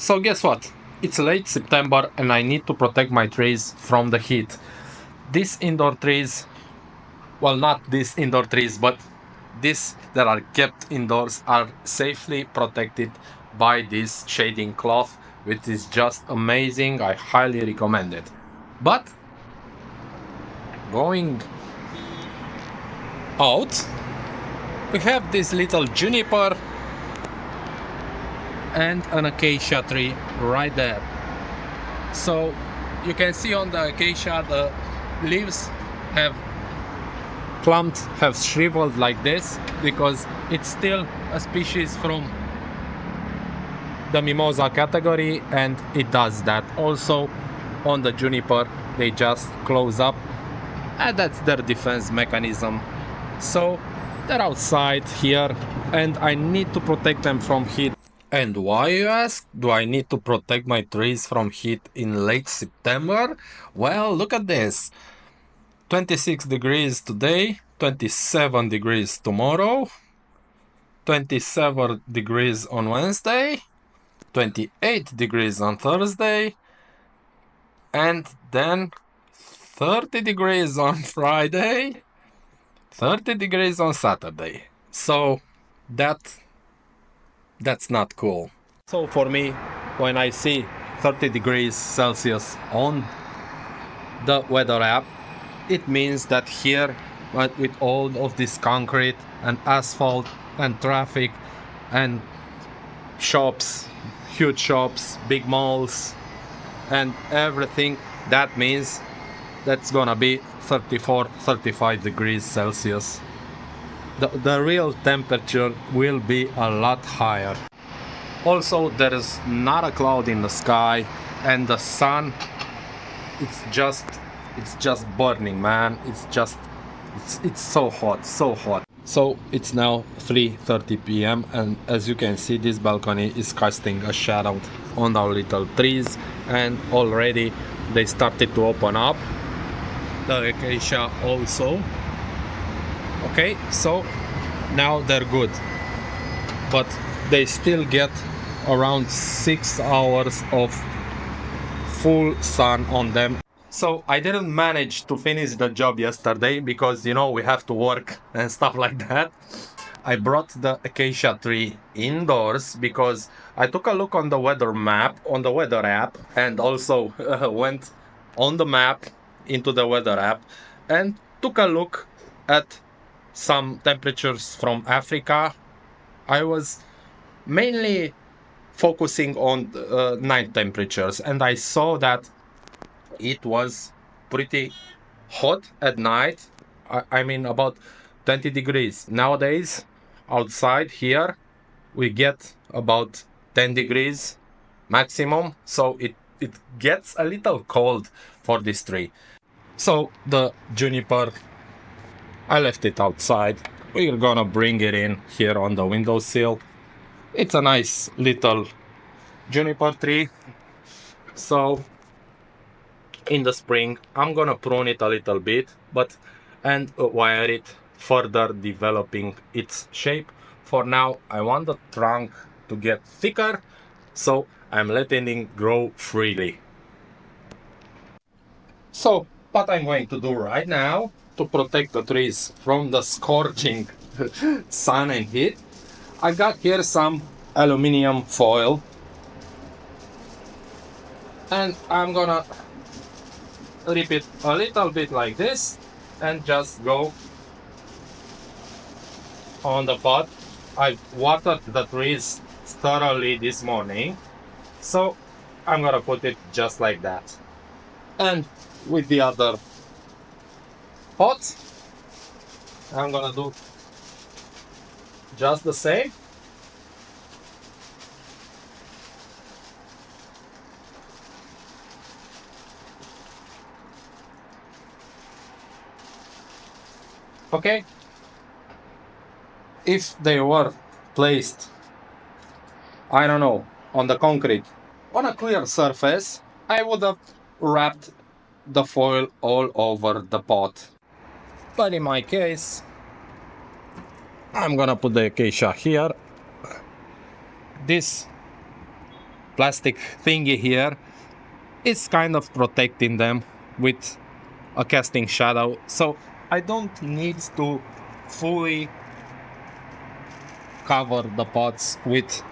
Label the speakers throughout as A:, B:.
A: So guess what? It's late September and I need to protect my trees from the heat. These indoor trees, well, not these indoor trees, but these that are kept indoors are safely protected by this shading cloth, which is just amazing. I highly recommend it. But going out, we have this little juniper and an acacia tree right there. So you can see on the acacia the leaves have clumped, have shriveled like this because it's still a species from the mimosa category, and it does that. Also on the juniper they just close up, and that's their defense mechanism. So they're outside here and I need to protect them from heat. And why, you ask? Do I need to protect my trees from heat in late September? Well, look at this. 26 degrees today, 27 degrees tomorrow, 27 degrees on Wednesday, 28 degrees on Thursday, and then 30 degrees on Friday, 30 degrees on Saturday. So that's not cool. So for me, when I see 30 degrees Celsius on the weather app, it means that here, with all of this concrete and asphalt and traffic and shops, huge shops, big malls, and everything, that means that's gonna be 34, 35 degrees Celsius. The real temperature will be a lot higher. Also, there is not a cloud in the sky, and the sun, it's just burning, man. It's so hot, so hot. So it's now 3:30 p.m. and as you can see, this balcony is casting a shadow on our little trees, and already they started to open up. The acacia also. Okay, so now they're good, but they still get around 6 hours of full sun on them. So I didn't manage to finish the job yesterday because, you know, we have to work and stuff like that. I brought the acacia tree indoors because I took a look on the weather map, on the weather app, and also went on the map into the weather app and took a look at some temperatures from Africa. I was mainly focusing on night temperatures, and I saw that it was pretty hot at night. I mean, about 20 degrees. Nowadays, outside here, we get about 10 degrees maximum, so it gets a little cold for this tree. So the juniper, I left it outside. We're gonna bring it in here on the windowsill. It's a nice little juniper tree. So in the spring, I'm gonna prune it a little bit, and wire it, further developing its shape. For now, I want the trunk to get thicker, so I'm letting it grow freely. So what I'm going to do right now to protect the trees from the scorching sun and heat, I got here some aluminum foil, and I'm gonna rip it a little bit like this and just go on the pot. I watered the trees thoroughly this morning, so I'm gonna put it just like that. And with the other pot, I'm gonna do just the same. Okay, if they were placed, I don't know, on the concrete, on a clear surface, I would have wrapped the foil all over the pot. But in my case, I'm gonna put the acacia here. This plastic thingy here is kind of protecting them with a casting shadow, so I don't need to fully cover the pots with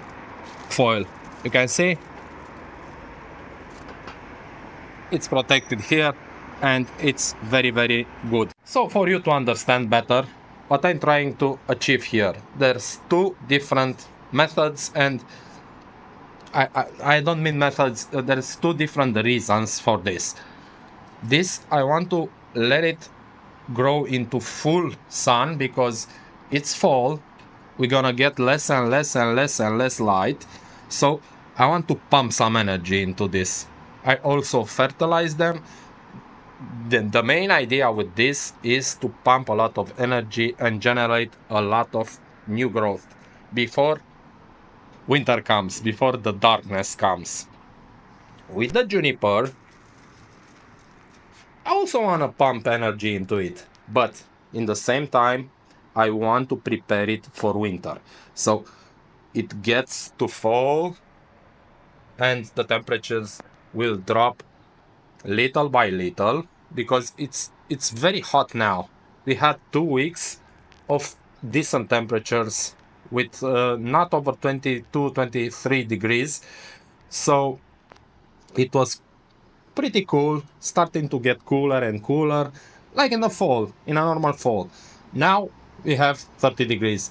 A: foil. You can see it's protected here and it's very good. So for you to understand better what I'm trying to achieve here, there's two different methods, and I don't mean methods, there's two different reasons for this. This, I want to let it grow into full sun because it's fall, we're gonna get less and less light, so I want to pump some energy into this. I also fertilize them. The main idea with this is to pump a lot of energy and generate a lot of new growth before winter comes, before the darkness comes. With the juniper, I also want to pump energy into it, but in the same time, I want to prepare it for winter. So it gets to fall and the temperatures will drop little by little because it's very hot now. We had 2 weeks of decent temperatures with not over 22, 23 degrees. So it was pretty cool, starting to get cooler and cooler, like in the fall, in a normal fall. Now we have 30 degrees.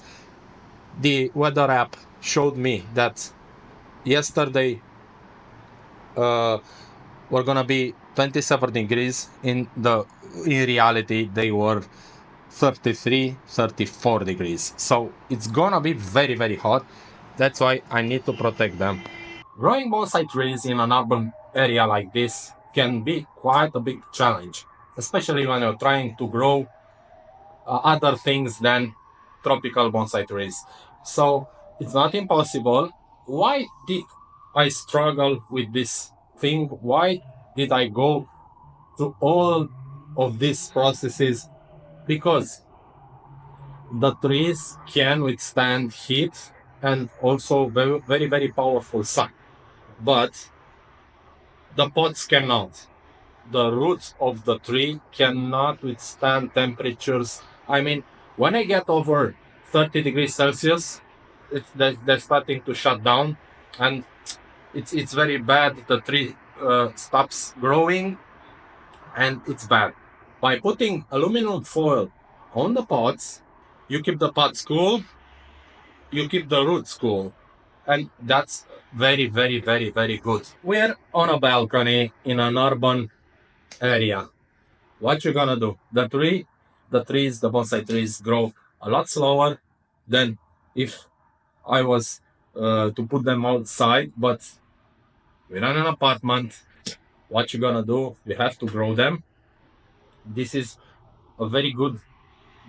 A: The weather app showed me that yesterday were gonna be 27 degrees. In reality, they were 33, 34 degrees. So it's gonna be very hot. That's why I need to protect them. Growing bonsai trees in an urban area like this can be quite a big challenge, especially when you're trying to grow other things than tropical bonsai trees. So it's not impossible. Why did I struggle with this thing? Why did I go through all of these processes? Because the trees can withstand heat and also very powerful sun, but the pots cannot. The roots of the tree cannot withstand temperatures. I mean, when I get over 30 degrees Celsius, they're starting to shut down, and it's very bad. The tree stops growing, and it's bad. By putting aluminum foil on the pots, you keep the pots cool, you keep the roots cool, and that's very good. We're on a balcony in an urban area. What you're gonna do? The bonsai trees grow a lot slower than if I was to put them outside, but we're in an apartment. What you're gonna do? You have to grow them. This is a very good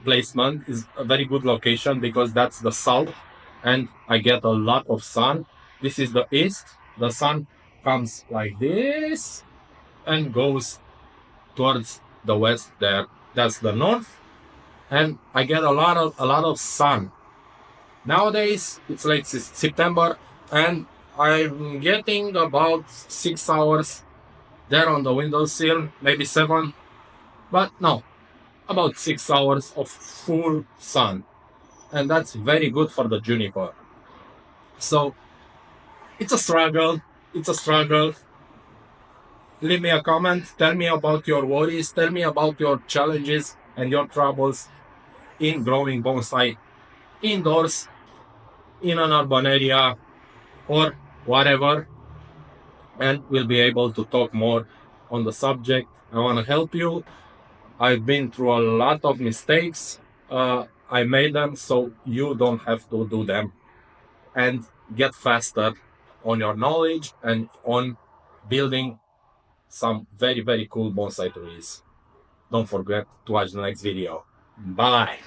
A: placement, is a very good location because that's the south and I get a lot of sun. This is the east. The sun comes like this and goes towards the west there. That's the north, and I get a lot of sun. Nowadays it's late September and I'm getting about 6 hours there on the windowsill, maybe 7, but no, about 6 hours of full sun, and that's very good for the juniper. So it's a struggle. It's a struggle. Leave me a comment. Tell me about your worries. Tell me about your challenges and your troubles in growing bonsai indoors, in an urban area, or whatever. And we'll be able to talk more on the subject. I want to help you. I've been through a lot of mistakes. I made them so you don't have to do them, and get faster on your knowledge and on building some very cool bonsai trees. Don't forget to watch the next video. Bye.